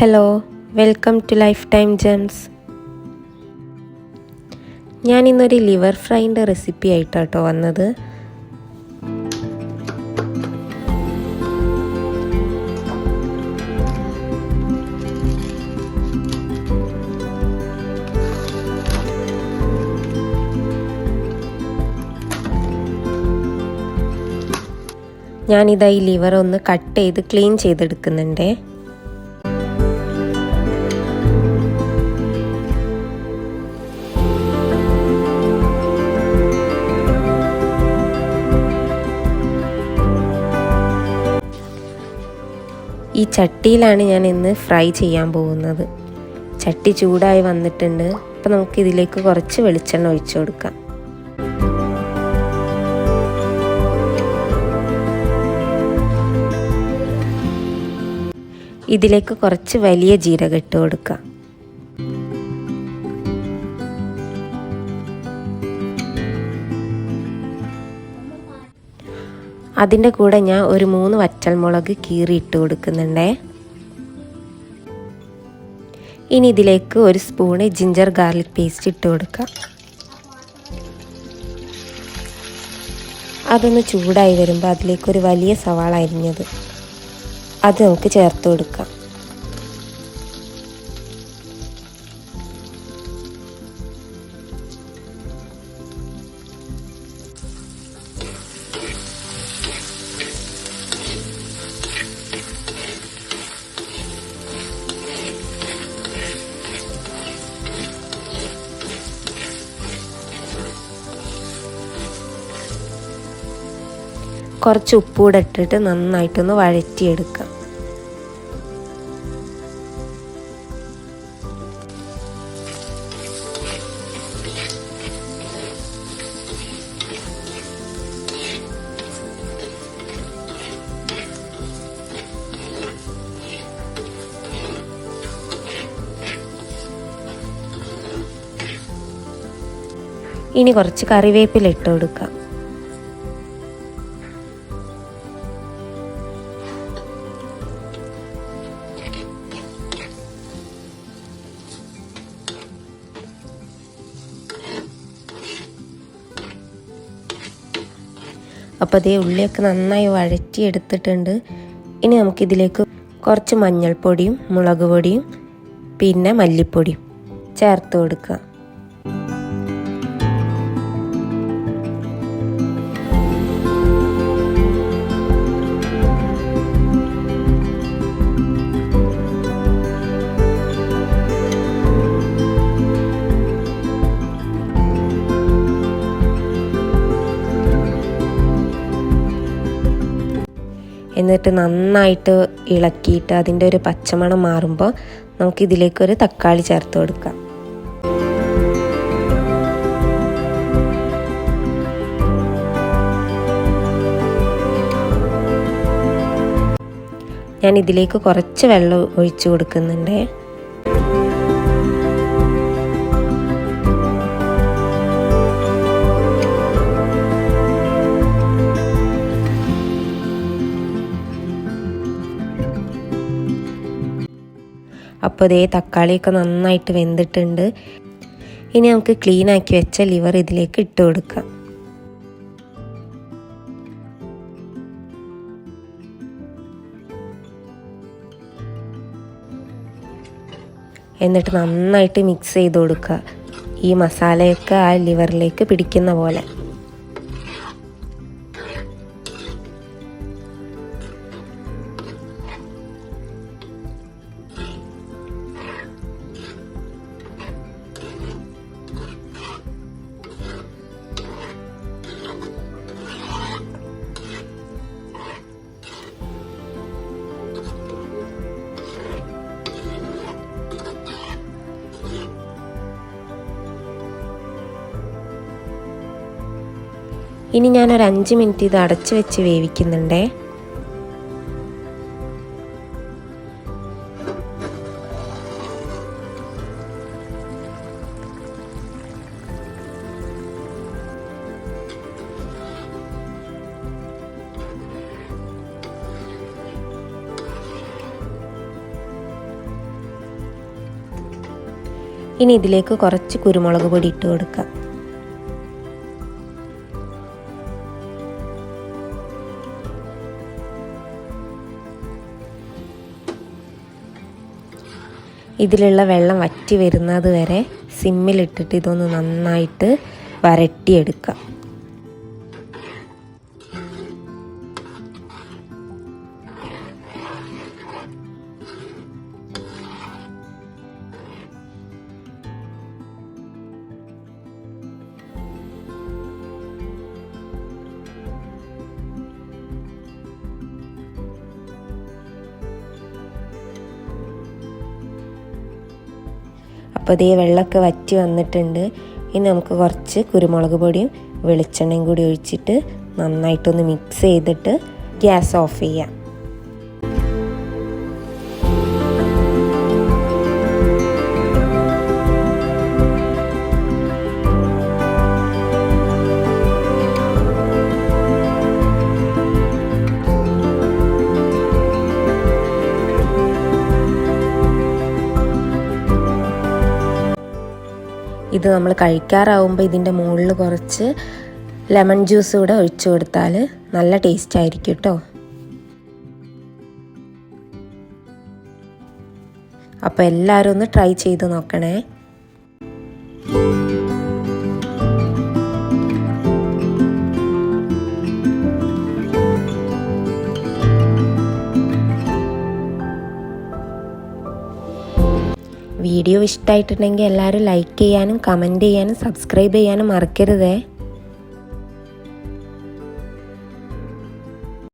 Hello, welcome to life time gems. ഞാനിന്നൊരു liver ഫ്രൈൻ്റെ recipe ആയിട്ടാട്ടോ വന്നത്. ഞാനിതാ ഈ ലിവർ ഒന്ന് കട്ട് ചെയ്ത് ക്ലീൻ ചെയ്തെടുക്കുന്നുണ്ടേ. ഈ ചട്ടിയിലാണ് ഞാൻ ഇന്ന് ഫ്രൈ ചെയ്യാൻ പോകുന്നത്. ചട്ടി ചൂടായി വന്നിട്ടുണ്ട്. അപ്പോൾ നമുക്കിതിലേക്ക് കുറച്ച് വെളിച്ചെണ്ണ ഒഴിച്ചു കൊടുക്കാം. ഇതിലേക്ക് കുറച്ച് വലിയ ജീരകം ഇട്ട് കൊടുക്കാം. അതിൻ്റെ കൂടെ ഞാൻ ഒരു 3 വറ്റൽമുളക് കീറി ഇട്ട് കൊടുക്കുന്നുണ്ടേ. ഇനി ഇതിലേക്ക് ഒരു സ്പൂണ് ജിഞ്ചർ ഗാർലിക് പേസ്റ്റ് ഇട്ട് കൊടുക്കാം. അതൊന്ന് ചൂടായി വരുമ്പോൾ അതിലേക്കൊരു വലിയ സവാള അരിഞ്ഞത് അത് നമുക്ക് ചേർത്ത് കൊടുക്കാം. കുറച്ച് ഉപ്പൂടെ ഇട്ടിട്ട് നന്നായിട്ടൊന്ന് വഴറ്റിയെടുക്കാം. ഇനി കുറച്ച് കറിവേപ്പില ഇട്ട് കൊടുക്കാം. അപ്പോൾ അതേ ഉള്ളിയൊക്കെ നന്നായി വഴറ്റിയെടുത്തിട്ടുണ്ട്. ഇനി നമുക്കിതിലേക്ക് കുറച്ച് മഞ്ഞൾപ്പൊടിയും മുളക് പൊടിയും പിന്നെ മല്ലിപ്പൊടിയും ചേർത്ത് കൊടുക്കുക. എന്നിട്ട് നന്നായിട്ട് ഇളക്കിയിട്ട് അതിൻ്റെ ഒരു പച്ചമണം മാറുമ്പോൾ നമുക്കിതിലേക്കൊരു തക്കാളി ചേർത്ത് കൊടുക്കാം. ഞാൻ ഇതിലേക്ക് കുറച്ച് വെള്ളം ഒഴിച്ചു കൊടുക്കുന്നുണ്ട്. അപ്പോൾ ഇതേ തക്കാളിയൊക്കെ നന്നായിട്ട് വെന്തിട്ടുണ്ട്. ഇനി നമുക്ക് ക്ലീൻ ആക്കി വെച്ച ലിവർ ഇതിലേക്ക് ഇട്ട് കൊടുക്കാം. എന്നിട്ട് നന്നായിട്ട് മിക്സ് ചെയ്ത് കൊടുക്കുക. ഈ മസാലയൊക്കെ ആ ലിവറിലേക്ക് പിടിക്കുന്ന പോലെ. ഇനി ഞാനൊരു 5 മിനിറ്റ് ഇത് അടച്ച് വെച്ച് വേവിക്കുന്നുണ്ടേ. ഇനി ഇതിലേക്ക് കുറച്ച് കുരുമുളക് പൊടി ഇട്ട് കൊടുക്കാം. ഇതിലുള്ള വെള്ളം വറ്റി വരുന്നത് വരെ സിമ്മിലിട്ടിട്ട് ഇതൊന്ന് നന്നായിട്ട് വരട്ടിയെടുക്കാം. അപ്പോൾ ഇതേ വെള്ളമൊക്കെ വറ്റി വന്നിട്ടുണ്ട്. ഇനി നമുക്ക് കുറച്ച് കുരുമുളക് പൊടിയും വെളിച്ചെണ്ണയും കൂടി ഒഴിച്ചിട്ട് നന്നായിട്ടൊന്ന് മിക്സ് ചെയ്തിട്ട് ഗ്യാസ് ഓഫ് ചെയ്യാം. ഇത് നമ്മൾ കഴിക്കാറാവുമ്പോൾ ഇതിൻ്റെ മുകളിൽ കുറച്ച് ലെമൺ ജ്യൂസ് കൂടെ ഒഴിച്ചു കൊടുത്താൽ നല്ല ടേസ്റ്റ് ആയിരിക്കും കേട്ടോ. അപ്പോൾ എല്ലാവരും ഒന്ന് ട്രൈ ചെയ്ത് നോക്കണേ. വീഡിയോ ഇഷ്ടമായിട്ടുണ്ടെങ്കിൽ എല്ലാവരും ലൈക്ക് ചെയ്യാനും കമൻറ്റ് ചെയ്യാനും സബ്സ്ക്രൈബ് ചെയ്യാനും മറക്കരുതേ.